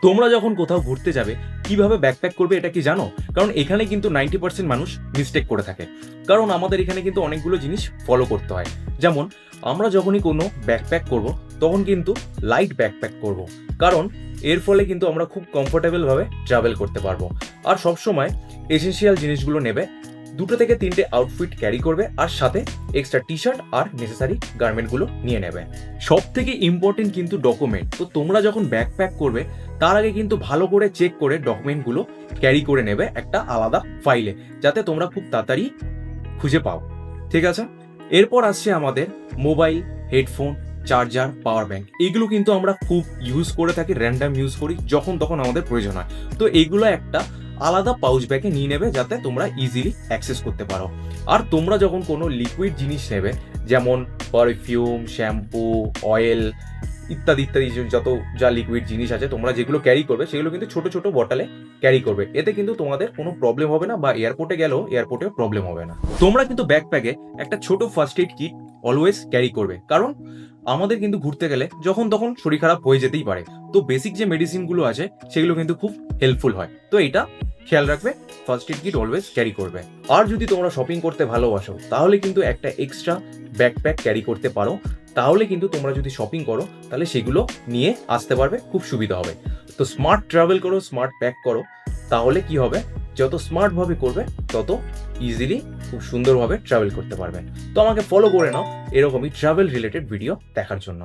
তোমরা যখন কোথাও ঘুরতে যাবে কিভাবে ব্যাকপ্যাক করবে এটা কি জানো? কারণ এখানে কিন্তু 90% মানুষ মিস্টেক করে থাকে। কারণ আমাদের এখানে কিন্তু অনেকগুলো জিনিস ফলো করতে হয়। যেমন আমরা যখনই কোনো ব্যাকপ্যাক করব তখন কিন্তু লাইট ব্যাকপ্যাক করব। কারণ এর ফলে কিন্তু আমরা খুব কমফোর্টেবলভাবে ট্রাভেল করতে পারবো। আর সবসময় এসেনশিয়াল জিনিসগুলো নেবে, 2 থেকে 3টে আউটফিট ক্যারি করবে, আর সাথে এক্সট্রা টি শার্ট আর নেসেসারি গার্মেন্টগুলো নিয়ে নেবে। সব থেকে ইম্পর্টেন্ট কিন্তু ডকুমেন্ট। তো তোমরা যখন ব্যাকপ্যাক করবে তার আগে কিন্তু ভালো করে চেক করে ডকুমেন্টগুলো ক্যারি করে নেবে একটা আলাদা ফাইলে, যাতে তোমরা খুব তাড়াতাড়ি খুঁজে পাও। ঠিক আছে? এরপর আসছে আমাদের mobile, headphone, charger, power bank. এগুলো কিন্তু আমরা খুব ইউজ করে থাকি, র্যান্ডাম ইউজ করি যখন তখন আমাদের প্রয়োজন হয়। তো এগুলো একটা আলাদা পাউচ ব্যাগে নিয়ে নেবে, যাতে তোমরা ইজিলি অ্যাক্সেস করতে পারো। আর তোমরা যখন কোনো লিকুইড জিনিস নেবে, যেমন পারফিউম, শ্যাম্পু, অয়েল ইত্যাদি ইত্যাদি যত যা লিকুইড জিনিস আছে তোমরা যেগুলো ক্যারি করবে সেগুলো কিন্তু ছোট ছোট বটলে ক্যারি করবে। এতে কিন্তু তোমাদের কোনো প্রবলেম হবে না, বা এয়ারপোর্টে গেলেও এয়ারপোর্টেও প্রবলেম হবে না। তোমরা কিন্তু ব্যাকপ্যাকে একটা ছোট first aid kit always carry করবে, কারণ আমাদের কিন্তু ঘুরতে গেলে যখন তখন শরীর খারাপ হয়ে যেতেই পারে। তো বেসিক যে মেডিসিনগুলো আছে সেগুলো কিন্তু খুব হেল্পফুল হয়। তো এটা খেয়াল রাখবে, first aid kit always carry করবে। আর যদি তোমরা শপিং করতে ভালোবাসো তাহলে কিন্তু একটা এক্সট্রা ব্যাকপ্যাক ক্যারি করতে পারো। তাহলে কিন্তু তোমরা যদি শপিং করো তাহলে সেগুলো নিয়ে আসতে পারবে, খুব সুবিধা হবে। তো স্মার্ট ট্রাভেল করো, স্মার্ট প্যাক করো, তাহলে কি হবে, যত স্মার্টভাবে করবে তত ইজিলি খুব সুন্দরভাবে ট্রাভেল করতে পারবে। তো আমাকে ফলো করে নাও এরকমই ট্রাভেল রিলেটেড ভিডিও দেখার জন্য।